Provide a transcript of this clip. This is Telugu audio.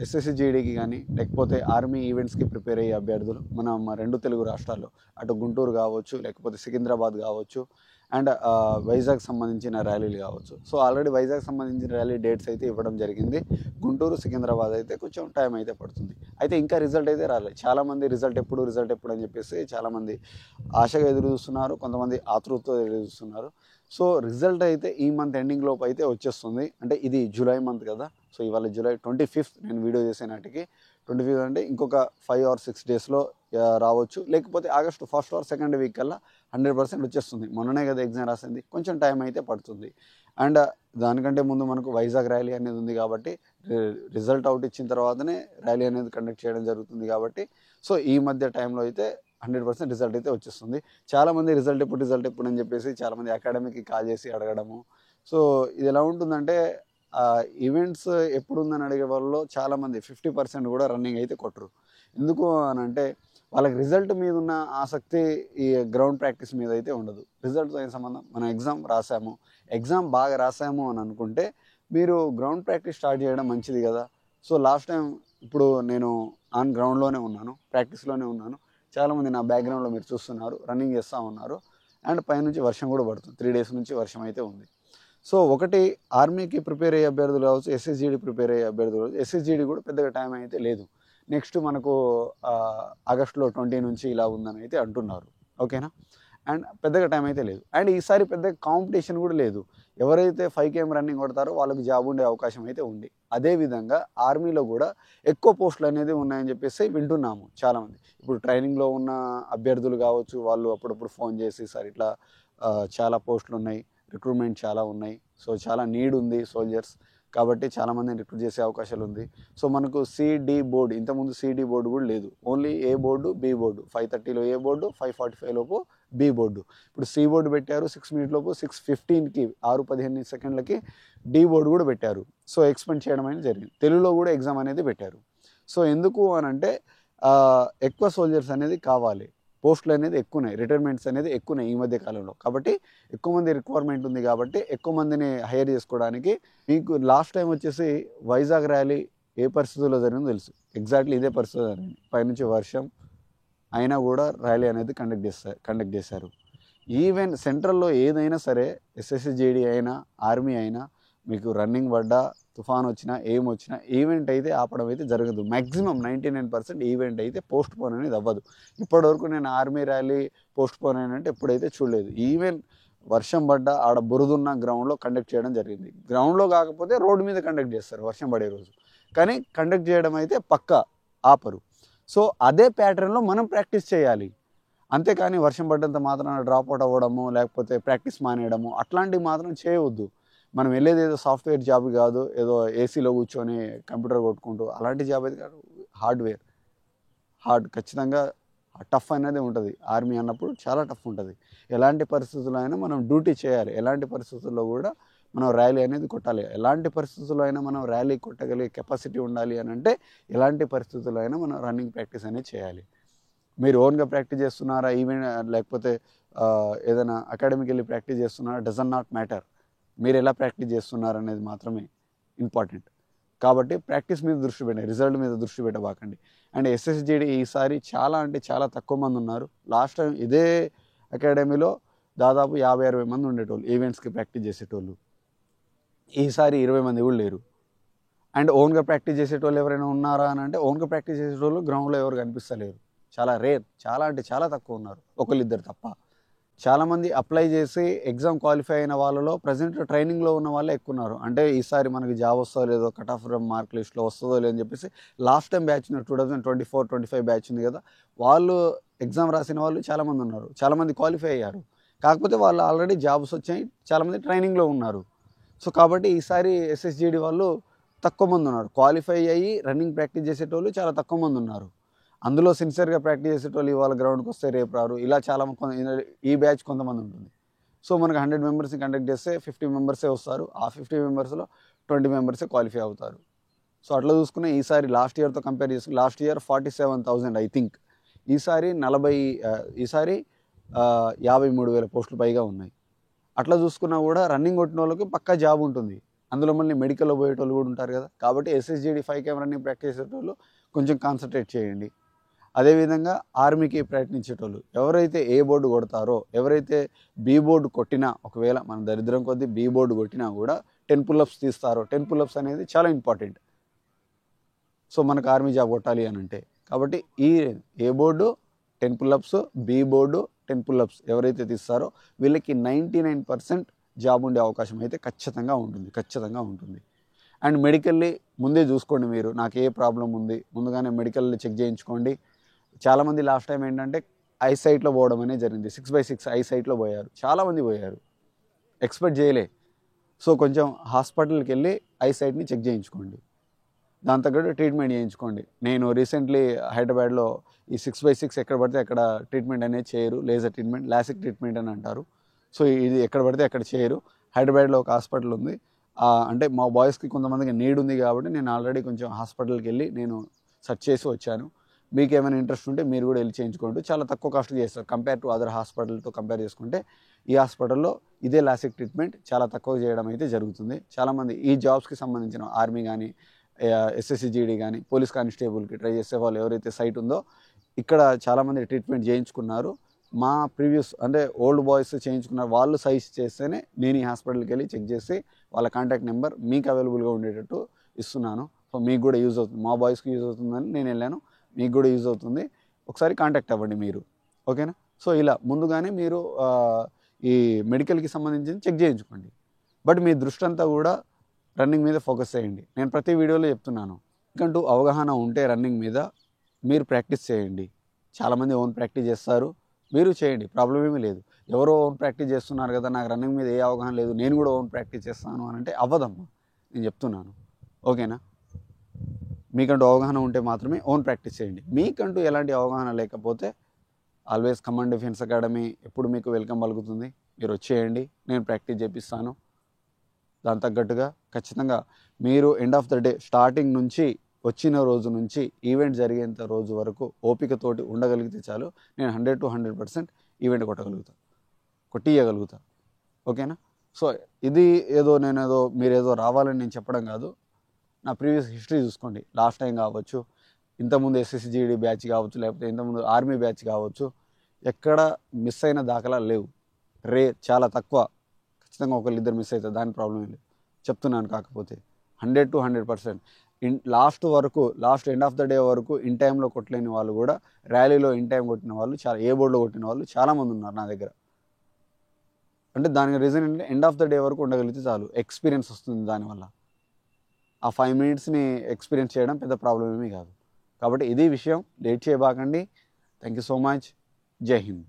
ఎస్ఎస్సి జీడీకి కానీ లేకపోతే ఆర్మీ ఈవెంట్స్కి ప్రిపేర్ అయ్యే అభ్యర్థులు మన రెండు తెలుగు రాష్ట్రాల్లో అటు గుంటూరు కావచ్చు, లేకపోతే సికింద్రాబాద్ కావచ్చు, అండ్ వైజాగ్ సంబంధించిన ర్యాలీలు కావచ్చు. సో ఆల్రెడీ వైజాగ్ సంబంధించిన ర్యాలీ డేట్స్ అయితే ఇవ్వడం జరిగింది. గుంటూరు, సికింద్రాబాద్ అయితే కొంచెం టైం అయితే పడుతుంది. అయితే ఇంకా రిజల్ట్ అయితే రాలేదు. చాలామంది రిజల్ట్ ఎప్పుడు అని చెప్పేసి చాలామంది ఆశగా ఎదురు చూస్తున్నారు, కొంతమంది ఆతృతతో ఎదురు చూస్తున్నారు. సో రిజల్ట్ అయితే ఈ మంత్ ఎండింగ్ లోపు అయితే వచ్చేస్తుంది. అంటే ఇది జూలై మంత్ కదా. సో ఇవాళ జూలై 25th నేను వీడియో చేసే నాటికి 25th అంటే ఇంకొక 5 or 6 డేస్లో రావచ్చు, లేకపోతే August 1st or 2nd week కల్లా 100% వచ్చేస్తుంది. మొన్ననే కదా ఎగ్జామ్ రాసింది, కొంచెం టైం అయితే పడుతుంది. అండ్ దానికంటే ముందు మనకు వైజాగ్ ర్యాలీ అనేది ఉంది కాబట్టి రిజల్ట్ అవుట్ ఇచ్చిన తర్వాతనే ర్యాలీ అనేది కండక్ట్ చేయడం జరుగుతుంది కాబట్టి సో ఈ మధ్య టైంలో అయితే 100% రిజల్ట్ అయితే వచ్చేస్తుంది. చాలామంది రిజల్ట్ ఎప్పుడు అని చెప్పేసి చాలామంది అకాడమీకి కాల్ చేసి అడగడము. సో ఇది ఎలా ఉంటుందంటే ఈవెంట్స్ ఎప్పుడు ఉందని అడిగే వాళ్ళలో చాలామంది 50% కూడా రన్నింగ్ అయితే కొట్టరు. ఎందుకు అని అంటే వాళ్ళకి రిజల్ట్ మీద ఉన్న ఆసక్తి ఈ గ్రౌండ్ ప్రాక్టీస్ మీద అయితే ఉండదు. రిజల్ట్తో ఏం సంబంధం, మనం ఎగ్జామ్ బాగా రాసాము అని అనుకుంటే మీరు గ్రౌండ్ ప్రాక్టీస్ స్టార్ట్ చేయడం మంచిది కదా. సో లాస్ట్ టైం ఇప్పుడు నేను ఆన్ గ్రౌండ్లోనే ఉన్నాను, ప్రాక్టీస్లోనే ఉన్నాను. చాలామంది నా బ్యాక్గ్రౌండ్లో మీరు చూస్తున్నారు, రన్నింగ్ చేస్తూ ఉన్నారు. అండ్ పైనుంచి వర్షం కూడా పడుతుంది, 3 days నుంచి వర్షం అయితే ఉంది. సో ఒకటి ఆర్మీకి ప్రిపేర్ అయ్యే అభ్యర్థులు కావచ్చు, ఎస్ఎస్జీడీ ప్రిపేర్ అయ్యే అభ్యర్థులు కావచ్చు. ఎస్ఎస్జీడీ కూడా పెద్దగా టైం అయితే లేదు. నెక్స్ట్ మనకు ఆగస్టులో 20 నుంచి ఇలా ఉందని అయితే అంటున్నారు. ఓకేనా. అండ్ పెద్దగా టైం అయితే లేదు. అండ్ ఈసారి పెద్ద కాంపిటీషన్ కూడా లేదు. ఎవరైతే 5km రన్నింగ్ కొడతారో వాళ్ళకి జాబ్ ఉండే అవకాశం అయితే ఉంది. అదేవిధంగా ఆర్మీలో కూడా ఎక్కువ పోస్టులు అనేది ఉన్నాయని చెప్పేసి వింటున్నాము చాలామంది. ఇప్పుడు ట్రైనింగ్లో ఉన్న అభ్యర్థులు కావచ్చు, వాళ్ళు అప్పుడప్పుడు ఫోన్ చేసి సార్ ఇట్లా చాలా పోస్టులు ఉన్నాయి, రిక్రూట్మెంట్ చాలా ఉన్నాయి, సో చాలా నీడ్ ఉంది సోల్జర్స్ కాబట్టి చాలామందిని రిక్రూట్ చేసే అవకాశాలు ఉంది. సో మనకు సిడి బోర్డు, ఇంతకుముందు సిడి బోర్డు కూడా లేదు, ఓన్లీ ఏ బోర్డు, బి బోర్డు. 5:30లో ఏ బోర్డు, 5:45 లోపు బి బోర్డు. ఇప్పుడు సి బోర్డు పెట్టారు 6 minutes లోపు, 6:15కి 6:15 డి బోర్డు కూడా పెట్టారు. సో ఎక్స్పెండ్ చేయడం అనేది జరిగింది. తెలుగులో కూడా ఎగ్జామ్ అనేది పెట్టారు. సో ఎందుకు అని అంటే ఎక్కువ సోల్జర్స్ అనేది కావాలి, పోస్టులు అనేది ఎక్కువన్నాయి, రిటైర్మెంట్స్ అనేది ఎక్కువన్నాయి ఈ మధ్య కాలంలో. కాబట్టి ఎక్కువ మంది రిక్వైర్మెంట్ ఉంది కాబట్టి ఎక్కువ మందిని హైర్ చేసుకోవడానికి. మీకు లాస్ట్ టైం వచ్చేసి వైజాగ్ ర్యాలీ ఏ పరిస్థితుల్లో జరిగిందో తెలుసు. ఎగ్జాక్ట్లీ ఇదే పరిస్థితుల్లో జరిగింది. పైనుంచి వర్షం అయినా కూడా ర్యాలీ అనేది కండక్ట్ చేశారు. ఈవెన్ సెంట్రల్లో ఏదైనా సరే, ఎస్ఎస్సి జీడీ అయినా ఆర్మీ అయినా, మీకు రన్నింగ్ పడ్డా, తుఫాన్ వచ్చినా, ఏమొచ్చినా ఈవెంట్ అయితే ఆపడం అయితే జరగదు. మ్యాక్సిమం 99% ఈవెంట్ అయితే పోస్ట్ పోన్ అనేది అవ్వదు. ఇప్పటివరకు నేను ఆర్మీ ర్యాలీ పోస్ట్ పోన్ అయినంటే ఎప్పుడైతే చూడలేదు. ఈవెన్ వర్షం పడ్డా ఆడ బురదున్న గ్రౌండ్లో కండక్ట్ చేయడం జరిగింది. గ్రౌండ్లో కాకపోతే రోడ్డు మీద కండక్ట్ చేస్తారు వర్షం పడే రోజు, కానీ కండక్ట్ చేయడం అయితే పక్కా ఆపరు. సో అదే ప్యాటర్న్లో మనం ప్రాక్టీస్ చేయాలి. అంతేకాని వర్షం పడ్డంత మాత్రాన డ్రాప్ అవుట్ అవ్వడము, లేకపోతే ప్రాక్టీస్ మానేయడము అట్లాంటివి మాత్రం చేయవద్దు. మనం వెళ్ళేది ఏదో సాఫ్ట్వేర్ జాబ్ కాదు, ఏదో ఏసీలో కూర్చొని కంప్యూటర్ కొట్టుకుంటూ అలాంటి జాబ్ అయితే కాదు. ఖచ్చితంగా టఫ్ అనేది ఉంటుంది. ఆర్మీ అన్నప్పుడు చాలా టఫ్ ఉంటుంది. ఎలాంటి పరిస్థితుల్లో అయినా మనం డ్యూటీ చేయాలి. ఎలాంటి పరిస్థితుల్లో కూడా మనం ర్యాలీ అనేది కొట్టాలి. ఎలాంటి పరిస్థితుల్లో అయినా మనం ర్యాలీ కొట్టగలిగే కెపాసిటీ ఉండాలి అని అంటే ఎలాంటి పరిస్థితుల్లో అయినా మనం రన్నింగ్ ప్రాక్టీస్ అనేది చేయాలి. మీరు ఓన్గా ప్రాక్టీస్ చేస్తున్నారా, ఈవెంట్ లేకపోతే ఏదైనా అకాడమీకి వెళ్ళి ప్రాక్టీస్ చేస్తున్నారా, డజన్ నాట్ మ్యాటర్. మీరు ఎలా ప్రాక్టీస్ చేస్తున్నారు అనేది మాత్రమే ఇంపార్టెంట్. కాబట్టి ప్రాక్టీస్ మీద దృష్టి పెట్టండి, రిజల్ట్ మీద దృష్టి పెట్టబాకండి. అండ్ ఎస్ఎస్జీడీ ఈసారి చాలా అంటే చాలా తక్కువ మంది ఉన్నారు. లాస్ట్ టైం ఇదే అకాడమీలో దాదాపు 50-60 మంది ఉండేటోళ్ళు ఈవెంట్స్కి ప్రాక్టీస్ చేసేటోళ్ళు. ఈసారి 20 మంది కూడా లేరు. అండ్ ఓన్గా ప్రాక్టీస్ చేసేటోళ్ళు ఎవరైనా ఉన్నారా అని అంటే ఓన్గా ప్రాక్టీస్ చేసేటోళ్ళు గ్రౌండ్లో ఎవరు కనిపిస్తలేరు. చాలా రేర్, చాలా అంటే చాలా తక్కువ ఉన్నారు, ఒకళ్ళిద్దరు తప్ప. చాలామంది అప్లై చేసి ఎగ్జామ్ క్వాలిఫై అయిన వాళ్ళలో ప్రజెంట్ ట్రైనింగ్లో ఉన్న వాళ్ళే ఎక్కువ ఉన్నారు. అంటే ఈసారి మనకి జాబ్ వస్తుందో లేదో, కట్ ఆఫ్ మార్క్ లిస్ట్లో వస్తుందో లేదని చెప్పేసి లాస్ట్ టైం బ్యాచ్ 2024-25 బ్యాచ్ ఉంది కదా, వాళ్ళు ఎగ్జామ్ రాసిన వాళ్ళు చాలామంది ఉన్నారు. చాలామంది క్వాలిఫై అయ్యారు, కాకపోతే వాళ్ళు ఆల్రెడీ జాబ్స్ వచ్చాయి, చాలామంది ట్రైనింగ్లో ఉన్నారు. సో కాబట్టి ఈసారి ఎస్ఎస్జీడీ వాళ్ళు తక్కువ మంది ఉన్నారు. క్వాలిఫై అయ్యి రన్నింగ్ ప్రాక్టీస్ చేసేటోళ్ళు చాలా తక్కువ మంది ఉన్నారు. అందులో సిన్సియర్గా ప్రాక్టీస్ చేసేటోళ్ళు ఇవాళ గ్రౌండ్కి వస్తే రేపు రారు. ఇలా చాలా ఈ బ్యాచ్ కొంతమంది ఉంటుంది. సో మనకు 100 మెంబర్స్ని కండక్ట్ చేస్తే 50 మెంబర్సే వస్తారు. ఆ 50 మెంబర్స్లో 20 మెంబర్సే క్వాలిఫై అవుతారు. సో అట్లా చూసుకునే ఈసారి లాస్ట్ ఇయర్తో కంపేర్ చేసుకుని, లాస్ట్ ఇయర్ 47,000 ఐ థింక్, ఈసారి 53,000 పోస్టులు పైగా ఉన్నాయి. అట్లా చూసుకున్నా కూడా రన్నింగ్ కొట్టిన వాళ్ళకి పక్కా జాబ్ ఉంటుంది. అందులో మళ్ళీ మెడికల్లో పోయేటోళ్ళు కూడా ఉంటారు కదా. కాబట్టి SSGD 5 క్యామ్ రన్నింగ్ ప్రాక్టీస్ చేసేటోళ్ళు కొంచెం కాన్సన్ట్రేట్ చేయండి. అదేవిధంగా ఆర్మీకి ప్రయత్నించేటోళ్ళు ఎవరైతే ఏ బోర్డు కొడతారో, ఎవరైతే బి బోర్డు కొట్టినా, ఒకవేళ మన దరిద్రం కొద్దీ బి బోర్డు కొట్టినా కూడా 10 పుల్అప్స్ తీస్తారో, 10 పుల్అప్స్ అనేది చాలా ఇంపార్టెంట్. సో మనకు ఆర్మీ జాబ్ కొట్టాలి అని అంటే, కాబట్టి ఈ A board 10 pullups, B board 10 pullups ఎవరైతే తీస్తారో వీళ్ళకి 99% జాబ్ ఉండే అవకాశం అయితే ఖచ్చితంగా ఉంటుంది. అండ్ మెడికల్లీ ముందే చూసుకోండి, మీరు నాకు ఏ ప్రాబ్లం ఉంది ముందుగానే మెడికల్ చెక్ చేయించుకోండి. చాలామంది లాస్ట్ టైం ఏంటంటే ఐసైట్లో పోవడం అనేది జరిగింది. 6/6 ఐసైట్లో పోయారు, చాలామంది పోయారు, ఎక్స్పెక్ట్ చేయలే. సో కొంచెం హాస్పిటల్కి వెళ్ళి ఐసైట్ని చెక్ చేయించుకోండి, దాని తగ్గట్టు ట్రీట్మెంట్ చేయించుకోండి. నేను రీసెంట్లీ హైదరాబాద్లో ఈ 6/6 ఎక్కడ పడితే అక్కడ ట్రీట్మెంట్ అనేది చేయరు, లేజర్ ట్రీట్మెంట్, లాసిక్ ట్రీట్మెంట్ అని అంటారు. సో ఇది ఎక్కడ పడితే అక్కడ చేయరు. హైదరాబాద్లో ఒక హాస్పిటల్ ఉంది, అంటే మా బాయ్స్కి కొంతమందికి నీడ్ ఉంది కాబట్టి నేను ఆల్రెడీ కొంచెం హాస్పిటల్కి వెళ్ళి నేను సెర్చ్ చేసి వచ్చాను. మీకు ఏమైనా ఇంట్రెస్ట్ ఉంటే మీరు కూడా వెళ్ళి చేయించుకోండి, చాలా తక్కువ కాస్ట్ చేస్తారు కంపేర్ టు అదర్ హాస్పిటల్తో కంపేర్ చేసుకుంటే. ఈ హాస్పిటల్లో ఇదే లాసిక్ ట్రీట్మెంట్ చాలా తక్కువ చేయడం అయితే జరుగుతుంది. చాలామంది ఈ జాబ్స్కి సంబంధించిన ఆర్మీ కానీ, SSGD కానీ, పోలీస్ కానిస్టేబుల్కి ట్రై చేసే వాళ్ళు ఎవరైతే సైట్ ఉందో ఇక్కడ చాలామంది ట్రీట్మెంట్ చేయించుకున్నారు. మా ప్రీవియస్ అంటే ఓల్డ్ బాయ్స్ చేయించుకున్నారు, వాళ్ళు సజెస్ట్ చేస్తేనే నేను ఈ హాస్పిటల్కి వెళ్ళి చెక్ చేసి వాళ్ళ కాంటాక్ట్ నెంబర్ మీకు అవైలబుల్గా ఉండేటట్టు ఇస్తున్నాను. సో మీకు కూడా యూజ్ అవుతుంది, మా బాయ్స్కి యూజ్ అవుతుందని నేను వెళ్ళాను, మీకు కూడా యూజ్ అవుతుంది. ఒకసారి కాంటాక్ట్ అవ్వండి మీరు, ఓకేనా. సో ఇలా ముందుగానే మీరు ఈ మెడికల్కి సంబంధించి చెక్ చేయించుకోండి. బట్ మీ దృష్టి అంతా కూడా రన్నింగ్ మీద ఫోకస్ చేయండి. నేను ప్రతి వీడియోలో చెప్తున్నాను, ఎందుకంటూ అవగాహన ఉంటే రన్నింగ్ మీద మీరు ప్రాక్టీస్ చేయండి. చాలామంది ఓన్ ప్రాక్టీస్ చేస్తారు, మీరు చేయండి, ప్రాబ్లం ఏమీ లేదు. ఎవరో ఓన్ ప్రాక్టీస్ చేస్తున్నారు కదా, నాకు రన్నింగ్ మీద ఏ అవగాహన లేదు, నేను కూడా ఓన్ ప్రాక్టీస్ చేస్తాను అని అంటే అవ్వదమ్మా, నేను చెప్తున్నాను, ఓకేనా. మీకంటూ అవగాహన ఉంటే మాత్రమే ఓన్ ప్రాక్టీస్ చేయండి. మీకంటూ ఎలాంటి అవగాహన లేకపోతే ఆల్వేస్ కమాండ్ డిఫెన్స్ అకాడమీ ఎప్పుడు మీకు వెల్కమ్ పలుకుతుంది. మీరు వచ్చేయండి, నేను ప్రాక్టీస్ చేపిస్తాను. దాని తగ్గట్టుగా ఖచ్చితంగా మీరు end of the day starting నుంచి వచ్చిన రోజు నుంచి ఈవెంట్ జరిగేంత రోజు వరకు ఓపికతోటి ఉండగలిగితే చాలు, నేను 100 to 100% ఈవెంట్ కొట్టియగలుగుతా, ఓకేనా. సో ఇది మీరేదో రావాలని నేను చెప్పడం కాదు. నా ప్రీవియస్ హిస్టరీ చూసుకోండి, లాస్ట్ టైం కావచ్చు, ఇంతకుముందు SSGD బ్యాచ్ కావచ్చు, లేకపోతే ఇంతకుముందు ఆర్మీ బ్యాచ్ కావచ్చు, ఎక్కడ మిస్ అయిన దాఖలాలు లేవు. చాలా తక్కువ, ఖచ్చితంగా ఒకళ్ళిద్దరు మిస్ అవుతారు, దాని ప్రాబ్లం ఏం లేదు, చెప్తున్నాను. కాకపోతే 100 to 100% last end of the day వరకు ఇన్ టైంలో కొట్టలేని వాళ్ళు కూడా ర్యాలీలో ఇన్ టైం కొట్టిన వాళ్ళు చాలా, ఏ బోర్డులో కొట్టిన వాళ్ళు చాలామంది ఉన్నారు నా దగ్గర. అంటే దానికి రీజన్ ఏంటంటే ఎండ్ ఆఫ్ ద డే వరకు ఉండగలిగితే చాలు, ఎక్స్పీరియన్స్ వస్తుంది దానివల్ల. ఆ 5 minutesని ఎక్స్పీరియన్స్ చేయడం పెద్ద ప్రాబ్లం ఏమీ కాదు. కాబట్టి ఇది విషయం, లేట్ చేయబాకండి. Thank you so much. Jai Hind.